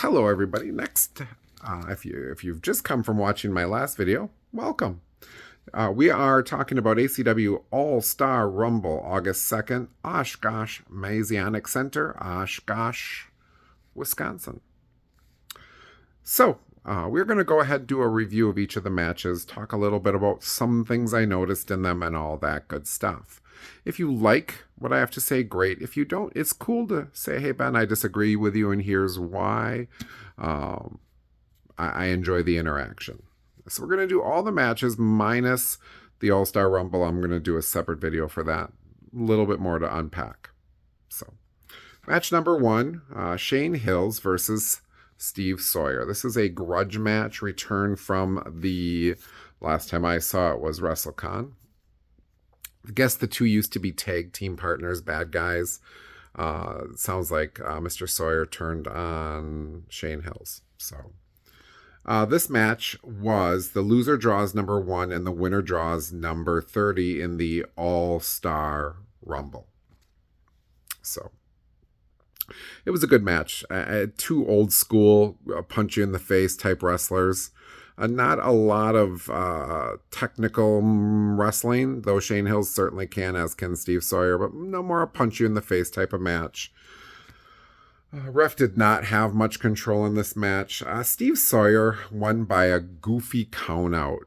Hello, everybody. Next, if you've just come from watching my last video, welcome. We are talking about ACW All-Star Rumble, August 2nd, Oshkosh Masonic Center, Oshkosh, Wisconsin. So, we're going to go ahead and do a review of each of the matches, talk a little bit about some things I noticed in them and all that good stuff. If you like what I have to say, great. If you don't, it's cool to say, hey, Ben, I disagree with you, and here's why. I enjoy the interaction. So we're going to do all the matches minus the All-Star Rumble. I'm going to do a separate video for that. A little bit more to unpack. So, match number 1, Shane Hills versus Steve Sawyer. This is a grudge match returned from the last time I saw it was WrestleCon. I guess the two used to be tag team partners, bad guys. Sounds like Mr. Sawyer turned on Shane Hills. So this match was the loser draws number 1 and the winner draws number 30 in the All-Star Rumble. So it was a good match. Two old school punch you in the face type wrestlers. Not a lot of technical wrestling, though Shane Hills certainly can, as can Steve Sawyer, but no more a punch you in the face type of match. Ref did not have much control in this match. Steve Sawyer won by a goofy count out.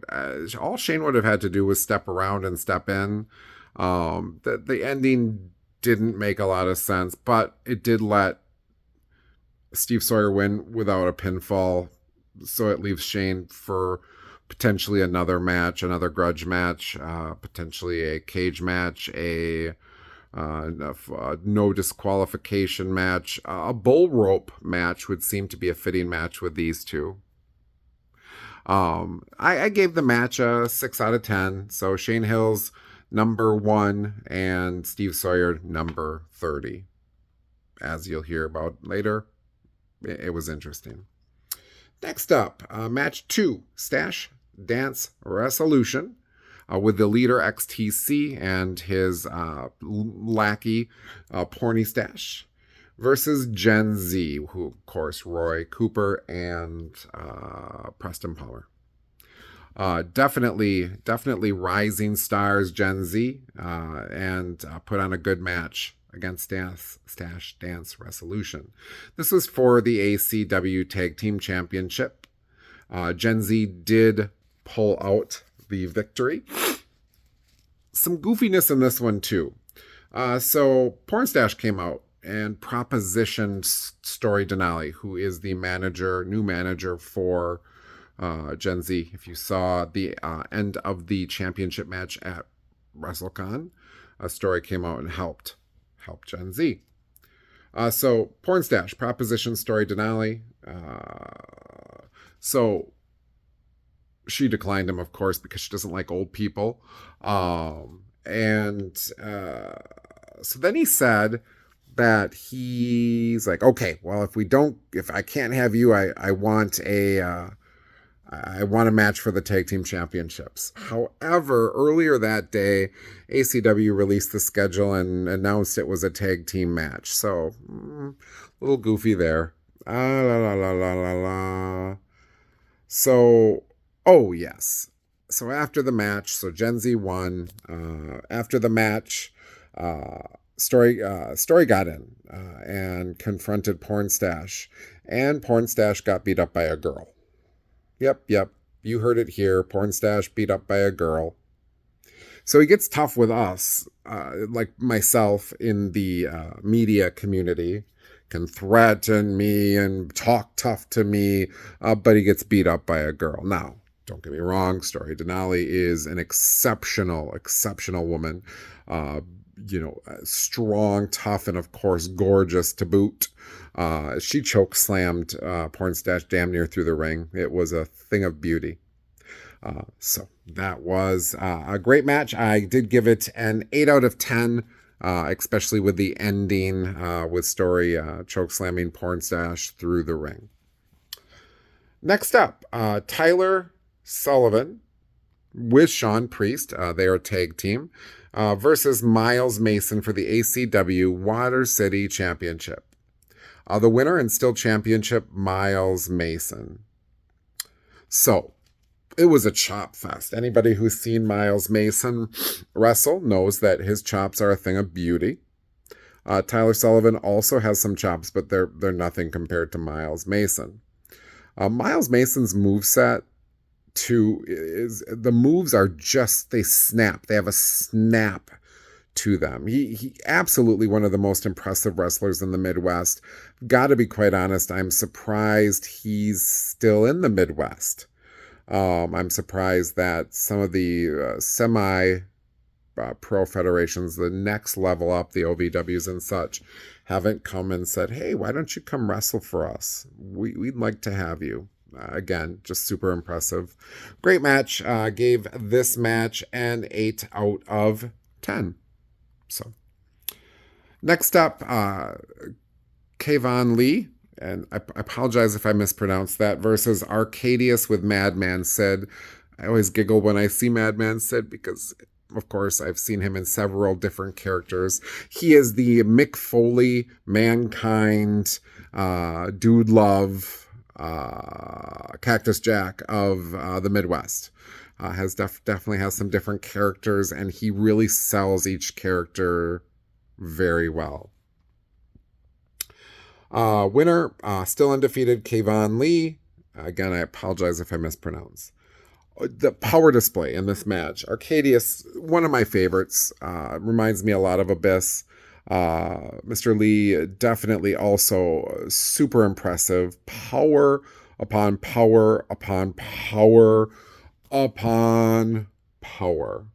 All Shane would have had to do was step around and step in. The ending didn't make a lot of sense, but it did let Steve Sawyer win without a pinfall. So it leaves Shane for potentially another match, another grudge match, potentially a cage match, a no disqualification match. A bull rope match would seem to be a fitting match with these two. I gave the match a 6 out of 10. So Shane Hills, number 1, and Steve Sawyer, number 30. As you'll hear about later, it was interesting. Next up, match 2, Stash Dance Resolution, with the leader XTC and his lackey, Porny Stash, versus Gen Z, who, of course, Roy Cooper and Preston Palmer. Definitely rising stars, Gen Z, and put on a good match against Stash Dance Resolution. This was for the ACW Tag Team Championship. Gen Z did pull out the victory. Some goofiness in this one too. So Pornstash came out and propositioned Story Denali, who is the new manager for Gen Z. If you saw the end of the championship match at WrestleCon, Story came out and helped Gen Z. So Pornstash propositioned Story Denali. So she declined him, of course, because she doesn't like old people. So then he said that he's like, okay, well, if I can't have you, I want a match for the tag team championships. However, earlier that day, ACW released the schedule and announced it was a tag team match. So, a little goofy there. So, oh yes. So after the match, so Gen Z won. After the match, Story got in and confronted Pornstash, and Pornstash got beat up by a girl. Yep. You heard it here. Pornstash beat up by a girl. So he gets tough with us, like myself in the media community, can threaten me and talk tough to me, but he gets beat up by a girl. Now, don't get me wrong, Story Denali is an exceptional woman. Strong, tough, and of course gorgeous to boot. She choke slammed Pornstash damn near through the ring. It was a thing of beauty. So that was a great match. I did give it an 8 out of 10, especially with the ending with Story choke slamming Pornstash through the ring. Next up, Tyler Sullivan with Sean Priest, they are a tag team, versus Miles Mason for the ACW Water City Championship. The winner and still championship, Miles Mason. So, it was a chop fest. Anybody who's seen Miles Mason wrestle knows that his chops are a thing of beauty. Tyler Sullivan also has some chops, but they're nothing compared to Miles Mason. Miles Mason's moveset is the moves are just, they snap. They have a snap to them. He absolutely one of the most impressive wrestlers in the Midwest. Got to be quite honest, I'm surprised he's still in the Midwest. I'm surprised that some of the pro federations, the next level up, the OVWs and such, haven't come and said, hey, why don't you come wrestle for us? We'd like to have you. Again, just super impressive. Great match. Gave this match an 8 out of 10. So, next up, Kayvon Lee, and I apologize if I mispronounced that, versus Arcadius with Madman Sid. I always giggle when I see Madman Sid because, of course, I've seen him in several different characters. He is the Mick Foley, Mankind, Dude Love, Cactus Jack of the Midwest. Definitely has some different characters, and he really sells each character very well. Winner, still undefeated, Kayvon Lee. Again, I apologize if I mispronounce. The power display in this match. Arcadius, one of my favorites, reminds me a lot of Abyss. Mr. Lee, definitely also super impressive. Power upon power upon power upon power.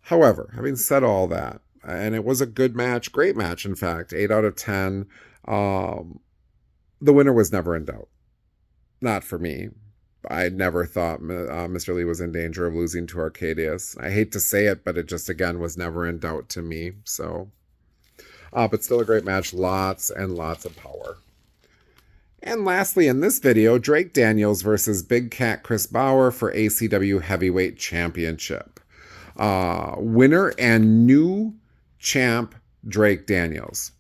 However, having said all that, and it was a good match, great match, in fact, 8 out of 10, the winner was never in doubt. Not for me. I never thought Mr. Lee was in danger of losing to Arcadius. I hate to say it, but it just, again, was never in doubt to me. So, but still a great match. Lots and lots of power. And lastly, in this video, Drake Daniels versus Big Cat Chris Bauer for ACW Heavyweight Championship. Winner and new champ, Drake Daniels.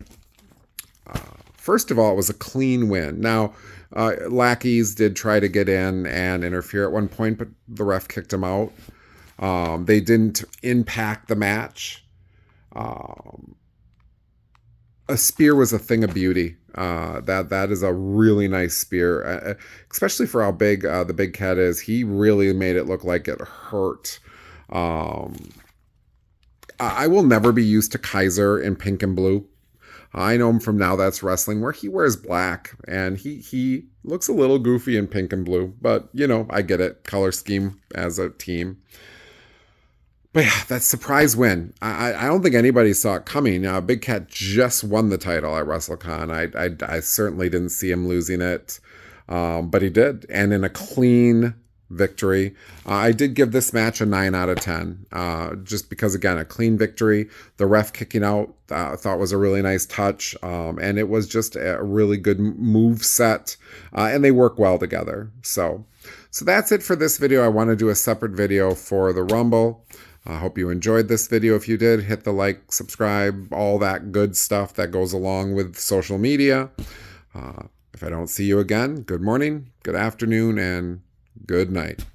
First of all, it was a clean win. Now, lackeys did try to get in and interfere at one point, but the ref kicked him out. They didn't impact the match. A spear was a thing of beauty. That is a really nice spear, especially for how big the Big Cat is. He really made it look like it hurt. I will never be used to Kaiser in pink and blue. I know him from Now That's Wrestling, where he wears black, and he looks a little goofy in pink and blue, but, you know, I get it. Color scheme as a team. But yeah, that surprise win. I don't think anybody saw it coming. Big Cat just won the title at WrestleCon. I certainly didn't see him losing it, but he did, and in a clean victory. I did give this match a 9 out of 10, just because, again, a clean victory. The ref kicking out, I thought was a really nice touch, and it was just a really good move set, and they work well together. So that's it for this video. I want to do a separate video for the Rumble. I hope you enjoyed this video. If you did, hit the like, subscribe, all that good stuff that goes along with social media. If I don't see you again, good morning, good afternoon, and good night.